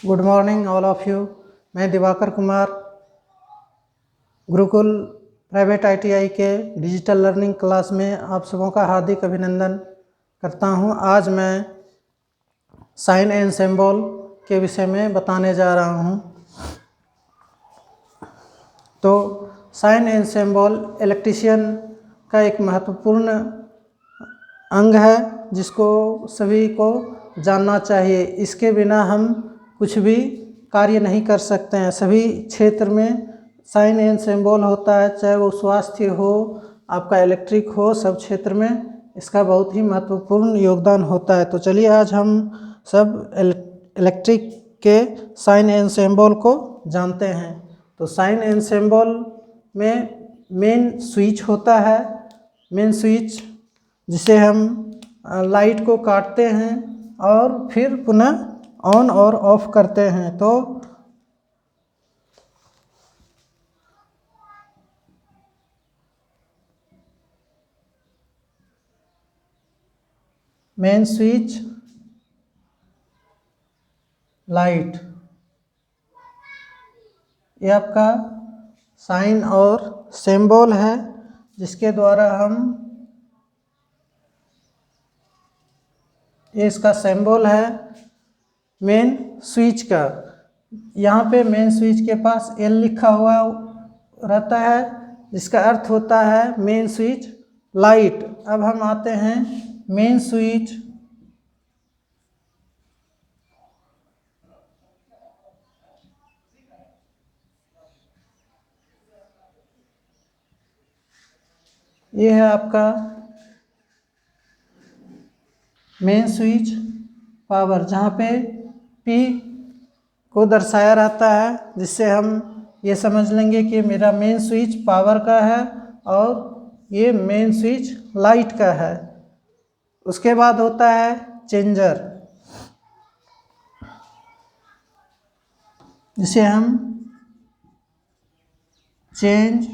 Good morning all of you. मैं Diwakar Kumar Gurukul private ITI के digital learning class में आप सबों का हार्दिक अभिनंदन करता हूं। आज मैं साइन एंड सिंबल के विषय में बताने जा रहा हूं। तो साइन एंड सिंबल इलेक्ट्रीशियन का एक महत्वपूर्ण अंग है जिसको सभी को जानना चाहिए। इसके बिना हम कुछ भी कार्य नहीं कर सकते हैं। सभी क्षेत्र में साइन एंड सिंबल होता है, चाहे वो स्वास्थ्य हो, आपका इलेक्ट्रिक हो, सब क्षेत्र में इसका बहुत ही महत्वपूर्ण योगदान होता है। तो चलिए आज हम सब इलेक्ट्रिक के साइन एंड सिंबल को जानते हैं। तो साइन एंड सिंबल में मेन स्विच होता है। मेन स्विच जिसे हम लाइट को काटते हैं और फिर पुनः ऑन और ऑफ करते हैं। तो मेन स्विच, लाइट, ये आपका साइन और सिंबल है जिसके द्वारा हम, ये इसका सिंबल है मेन स्विच का। यहाँ पे मेन स्विच के पास एल लिखा हुआ रहता है जिसका अर्थ होता है मेन स्विच लाइट। अब हम आते हैं मेन स्विच ये है आपका मेन स्विच पावर, जहाँ पे P को दर्शाया रहता है, जिससे हम ये समझ लेंगे कि मेरा मेन स्विच पावर का है और ये मेन स्विच लाइट का है। उसके बाद होता है चेंजर, जिसे हम चेंज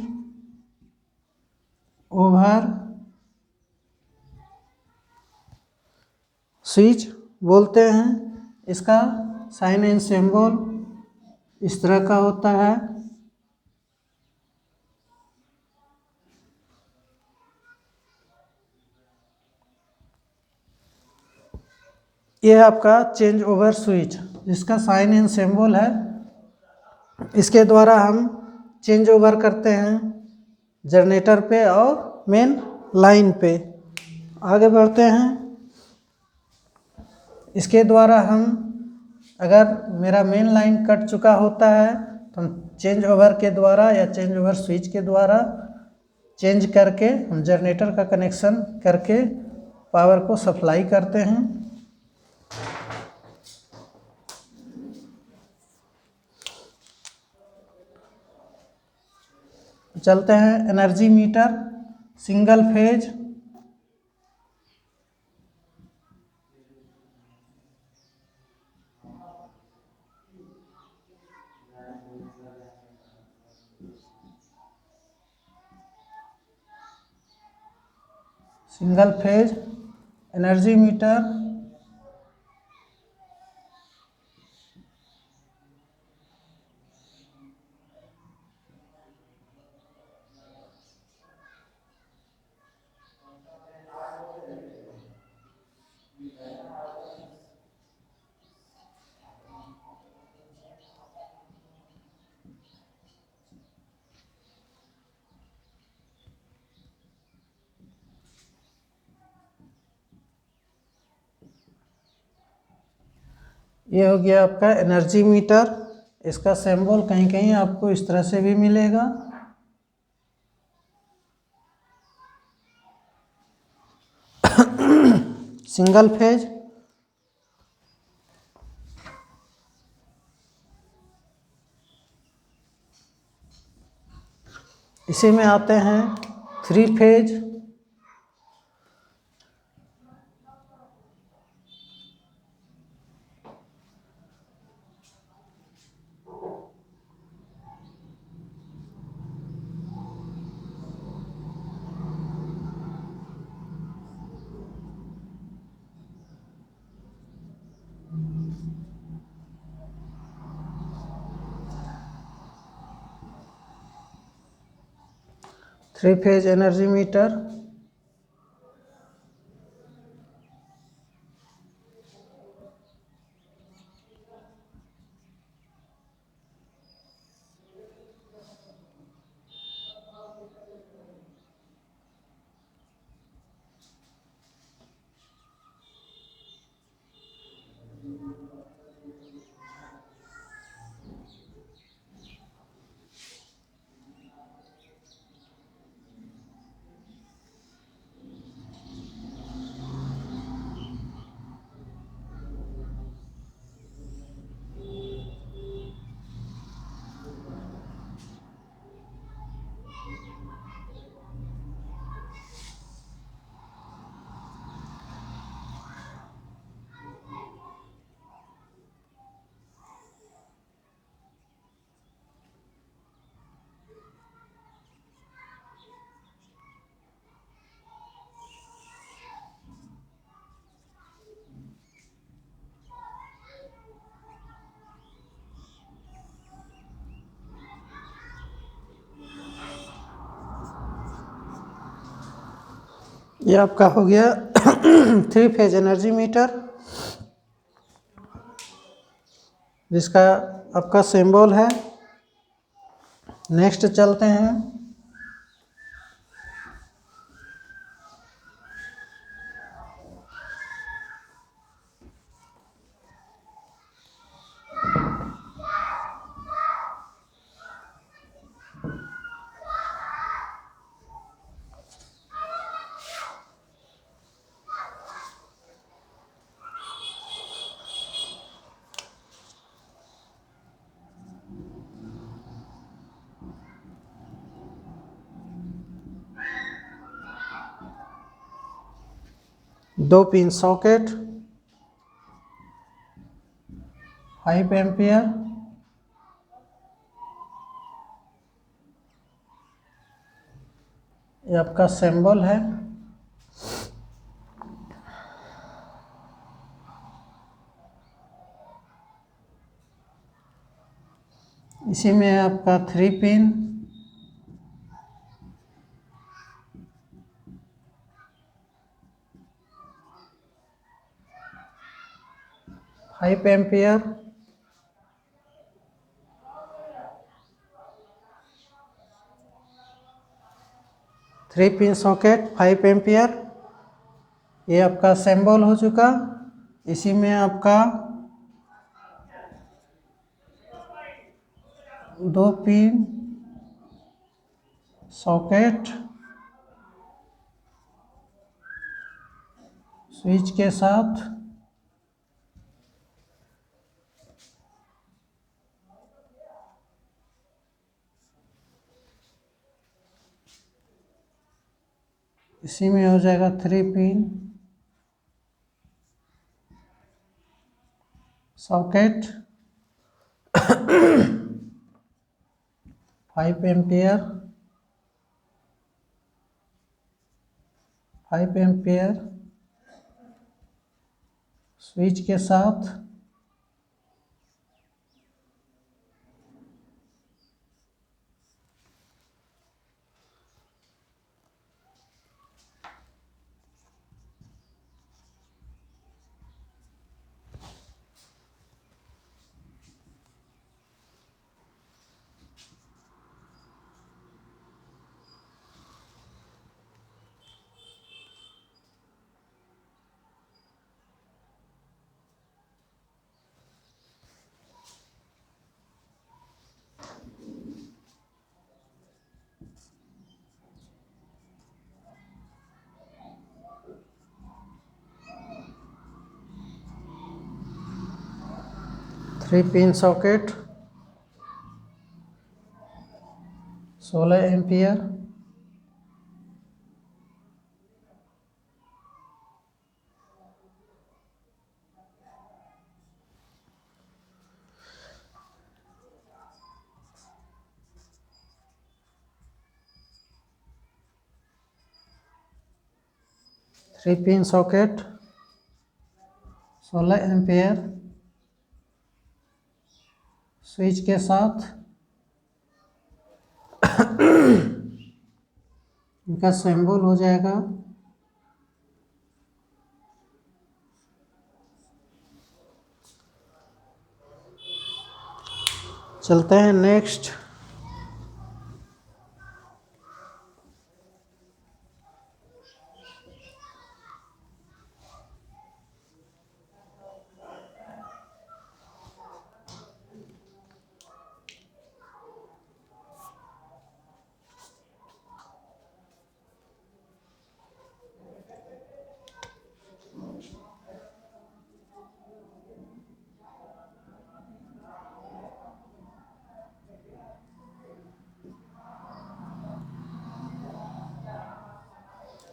ओवर स्विच बोलते हैं। इसका साइन एंड सिंबल इस तरह का होता है। यह है आपका चेंज ओवर स्विच जिसका साइन एंड सिंबल है। इसके द्वारा हम चेंज ओवर करते हैं जनरेटर पे और मेन लाइन पे। आगे बढ़ते हैं। इसके द्वारा हम, अगर मेरा मेन लाइन कट चुका होता है तो हम चेंज ओवर के द्वारा या चेंज ओवर स्विच के द्वारा चेंज करके हम जनरेटर का कनेक्शन करके पावर को सप्लाई करते हैं। चलते हैं energy meter, single phase. Single phase energy meter ये हो गया आपका एनर्जी मीटर। इसका सिंबल कहीं कहीं आपको इस तरह से भी मिलेगा। सिंगल फेज, इसी में आते हैं three phase, 3 phase energy meter, ये आपका हो गया 3 फेज एनर्जी मीटर, जिसका आपका सिंबल है। नेक्स्ट चलते हैं। दो पिन सॉकेट, 5 एम्पियर, ये आपका सिंबल है। इसी में आपका 3 pin, five ampere, three pin socket 5 ampere, ये आपका सिंबल हो चुका। इसी में आपका 2 पिन सॉकेट स्विच के साथ, इसी में हो जाएगा 3 pin socket 5 ampere, 5 ampere switch के साथ, three pin socket 16 ampere, three pin socket 16 ampere switch के साथ, इनका सिंबल हो जाएगा चलते हैं नेक्स्ट।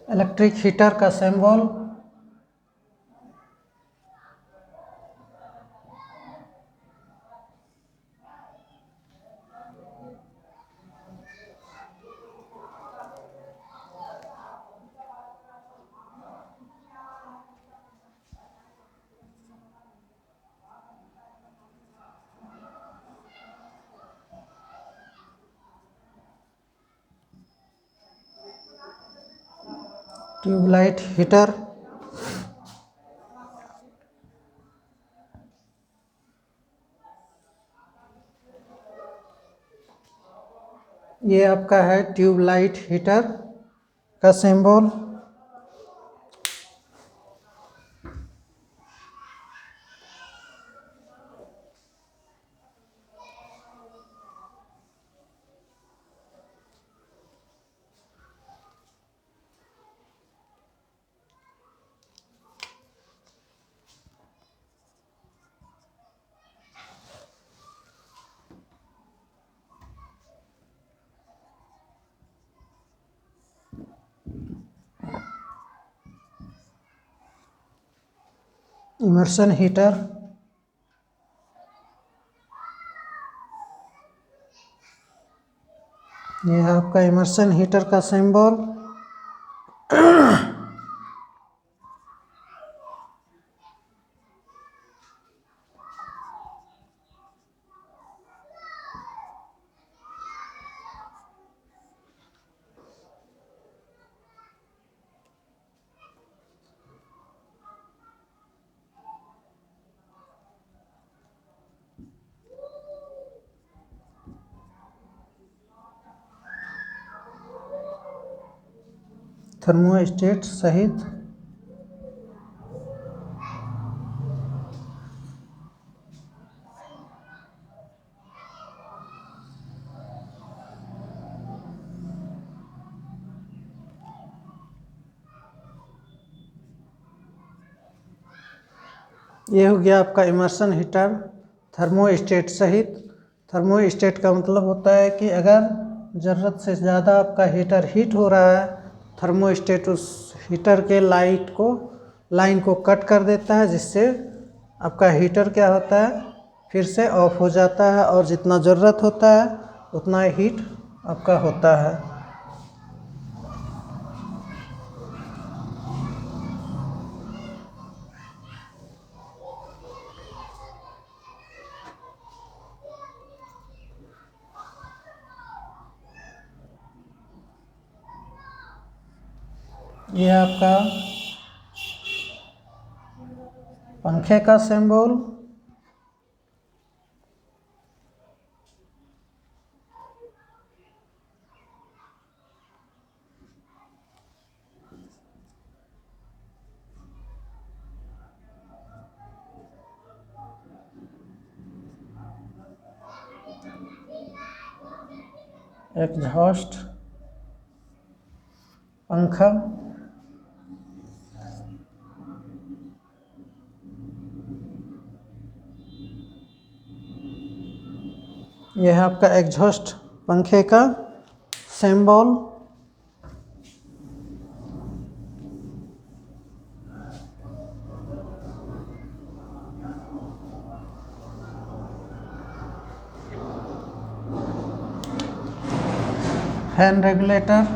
इलेक्ट्रिक हीटर का सिंबल ट्यूबलाइट हीटर, ये आपका है ट्यूबलाइट हीटर का सिंबल। इमर्शन हीटर, ये है आपका इमर्शन हीटर का सिंबल। थर्मोस्टेट सहित ये हो गया आपका इमर्शन हीटर थर्मोस्टेट सहित। थर्मोस्टेट का मतलब होता है कि अगर ज़रूरत से ज़्यादा आपका हीटर हीट हो रहा है, थर्मोस्टेट उस हीटर के लाइन को कट कर देता है, जिससे आपका हीटर क्या होता है, फिर से ऑफ हो जाता है और जितना ज़रूरत होता है उतना हीट आपका होता है। ये आपका पंखे का सिंबल, एग्जॉस्ट पंखा, यह है आपका एग्जॉस्ट पंखे का सिंबल। फैन रेगुलेटर,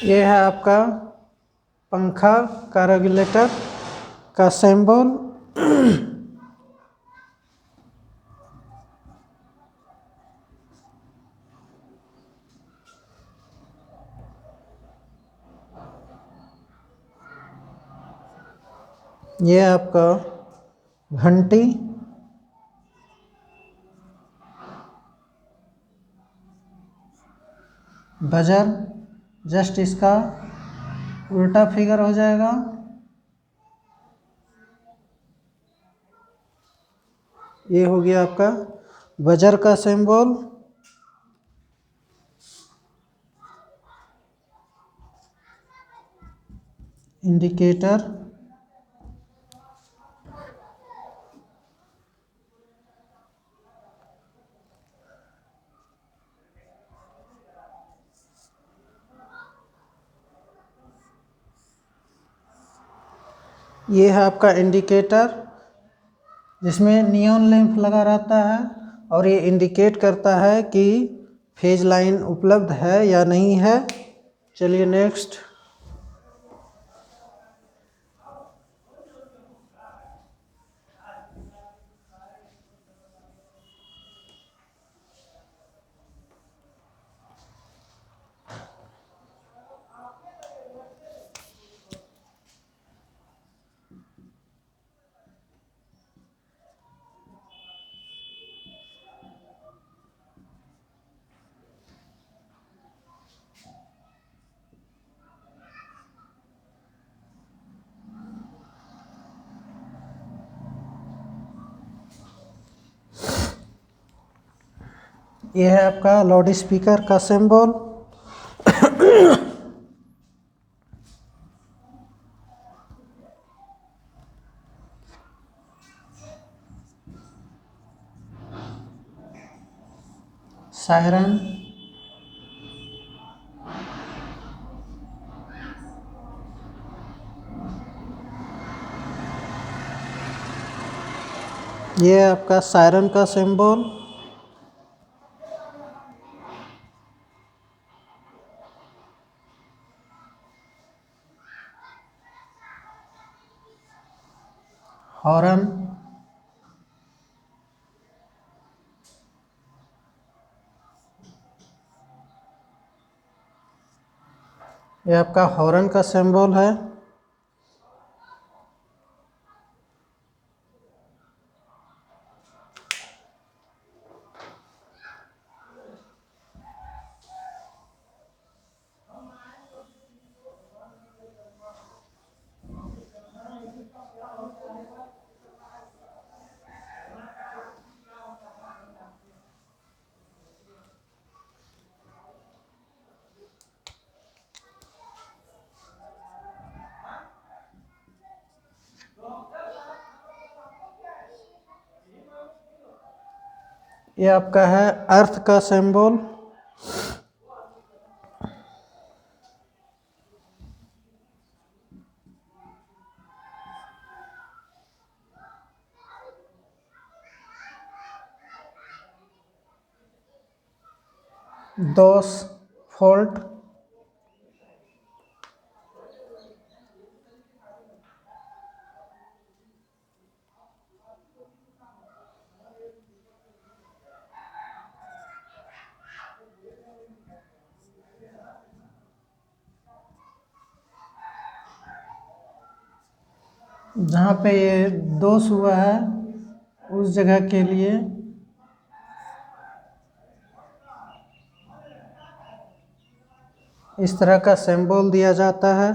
ये है आपका पंखा का रेगुलेटर का सिंबल। ये आपका घंटी, बजर जस्ट इसका उल्टा फिगर हो जाएगा। ये हो गया आपका बजर का सिंबल। इंडिकेटर, ये है आपका इंडिकेटर जिसमें नियॉन लैंप लगा रहता है और ये इंडिकेट करता है कि फेज लाइन उपलब्ध है या नहीं है। चलिए नेक्स्ट। ये है आपका लाउड स्पीकर का सिंबल। सायरन, ये है आपका सायरन का सिंबल। हॉर्न, ये आपका हॉर्न का सिंबल है। ये आपका है अर्थ का सिंबल। दोष, फॉल्ट, जहाँ पे ये दोष हुआ है उस जगह के लिए इस तरह का सिंबल दिया जाता है।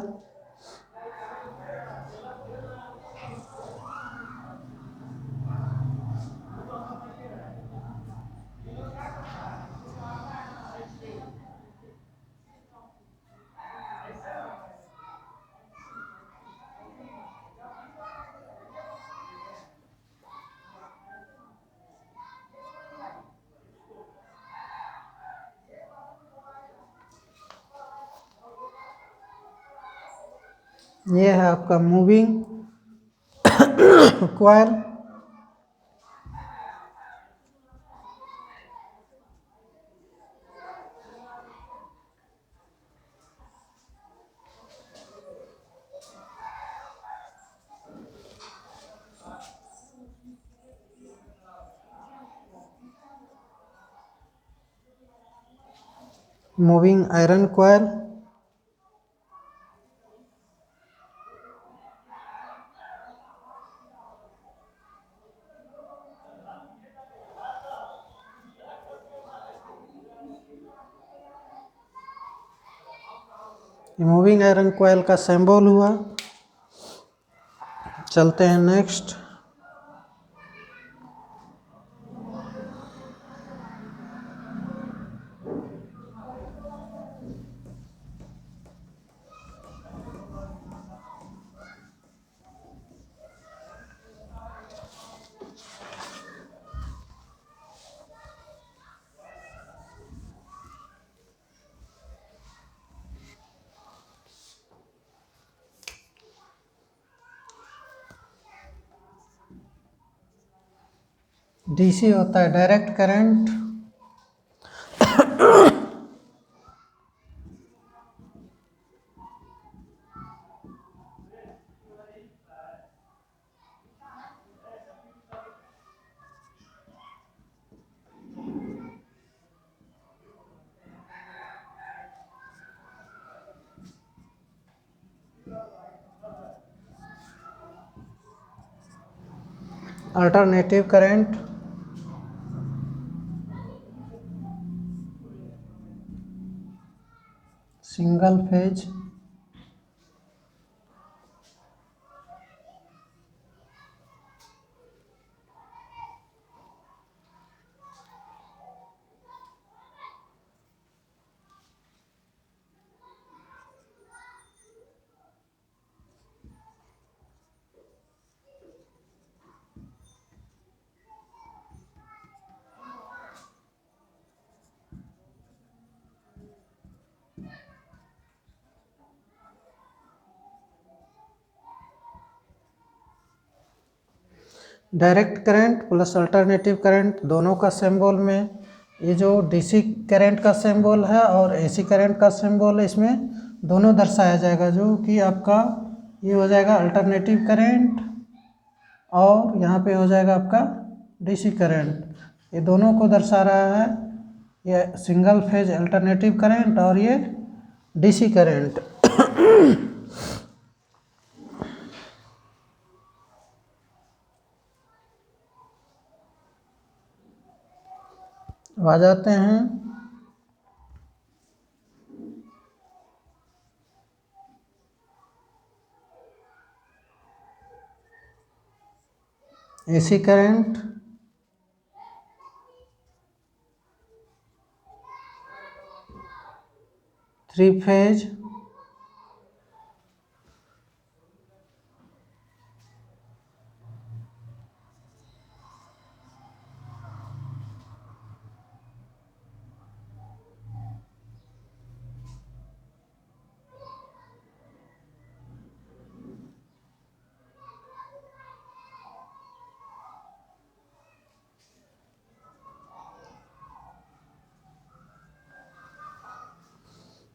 ये है आपका moving coil. Moving iron coil, moving iron coil का सिंबल हुआ। चलते हैं नेक्स्ट। डीसी होता है direct current, alternative current, single phase, direct current plus alternative current दोनों का सिंबल में ये जो डीसी करंट का सिंबल है और एसी करंट का सिंबल है, इसमें दोनों दर्शाया जाएगा, जो कि आपका ये हो जाएगा अल्टरनेटिव करंट और यहाँ पे हो जाएगा आपका डीसी करंट। ये दोनों को दर्शा रहा है, ये सिंगल फेज अल्टरनेटिव करंट और ये डीसी करंट। आ जाते हैं एसी करंट, थ्री फेज,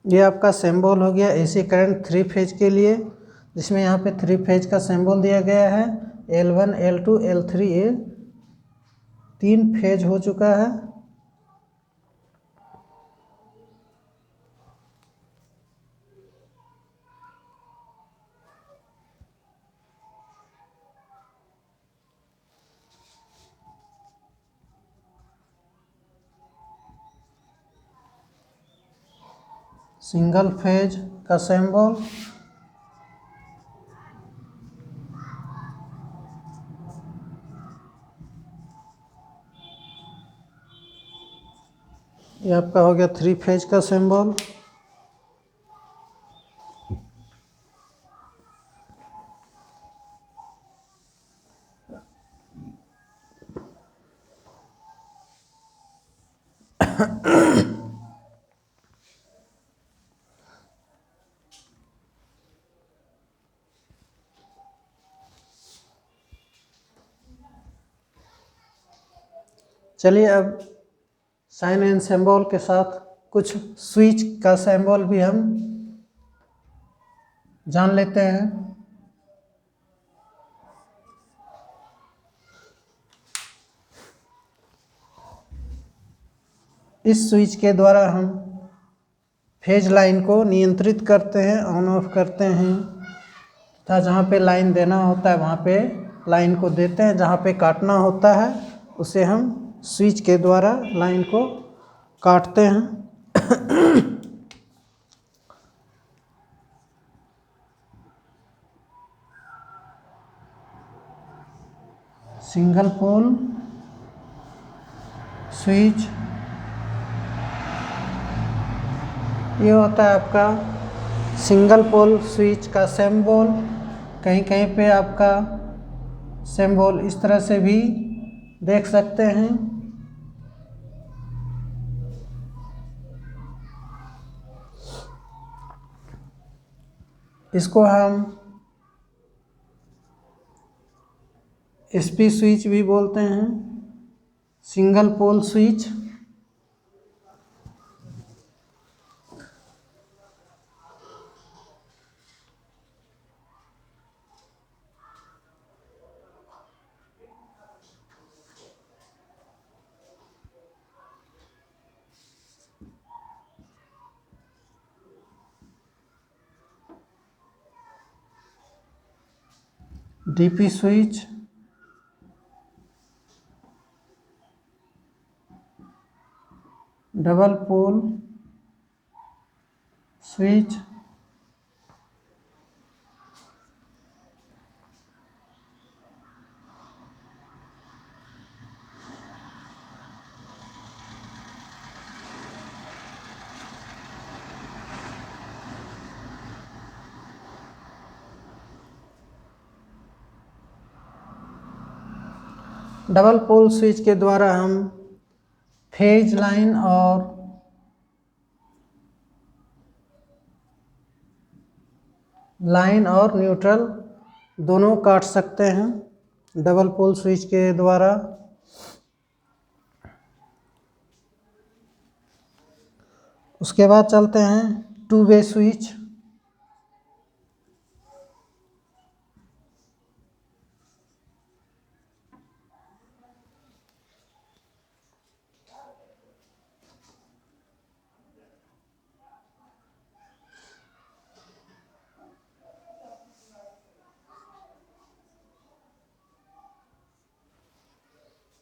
ये आपका सिंबल हो गया एसी करंट थ्री फेज के लिए, जिसमें यहाँ पे थ्री फेज का सिंबल दिया गया है L1 L2 L3, ये 3 फेज हो चुका है। सिंगल फेज का सिंबल, ये आपका हो गया थ्री फेज का सिंबल। चलिए अब साइन एंड सिंबल के साथ कुछ स्विच का सिंबल भी हम जान लेते हैं। इस स्विच के द्वारा हम फेज लाइन को नियंत्रित करते हैं, ऑन ऑफ करते हैं, तथा जहाँ पे लाइन देना होता है वहाँ पे लाइन को देते हैं, जहाँ पे काटना होता है उसे हम स्विच के द्वारा लाइन को काटते हैं। सिंगल पोल स्विच, ये होता है आपका सिंगल पोल स्विच का सिंबल। कहीं कहीं पे आपका सिंबल इस तरह से भी देख सकते हैं। इसको हम एसपी स्विच भी बोलते हैं, single pole switch. DP switch, double pole switch, double pole switch के द्वारा हम फेज लाइन और न्यूट्रल दोनों काट सकते हैं डबल पोल स्विच के द्वारा। उसके बाद चलते हैं टू वे स्विच।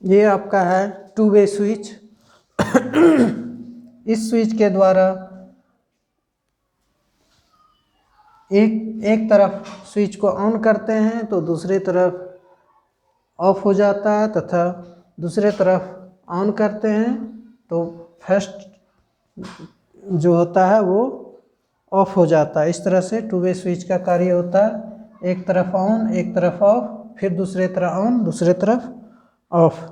ये आपका है टू वे स्विच। इस स्विच के द्वारा एक तरफ स्विच को ऑन करते हैं तो दूसरी तरफ ऑफ हो जाता है, तथा दूसरे तरफ ऑन करते हैं तो फर्स्ट जो होता है वो ऑफ हो जाता है। इस तरह से टू वे स्विच का कार्य होता है, एक तरफ ऑन एक तरफ ऑफ, फिर दूसरे तरफ ऑन दूसरे तरफ ऑफ।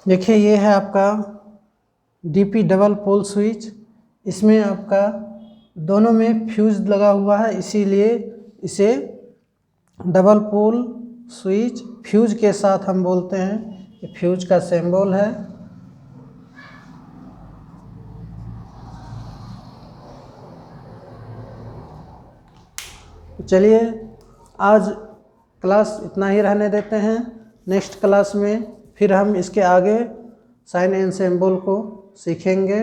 देखिए ये है आपका डीपी डबल पोल स्विच। इसमें आपका दोनों में फ्यूज लगा हुआ है, इसीलिए इसे डबल पोल स्विच फ्यूज के साथ हम बोलते हैं। ये फ्यूज का सिंबल है। चलिए आज क्लास इतना ही रहने देते हैं। नेक्स्ट क्लास में फिर हम इसके आगे साइन एंड सिंबल को सीखेंगे।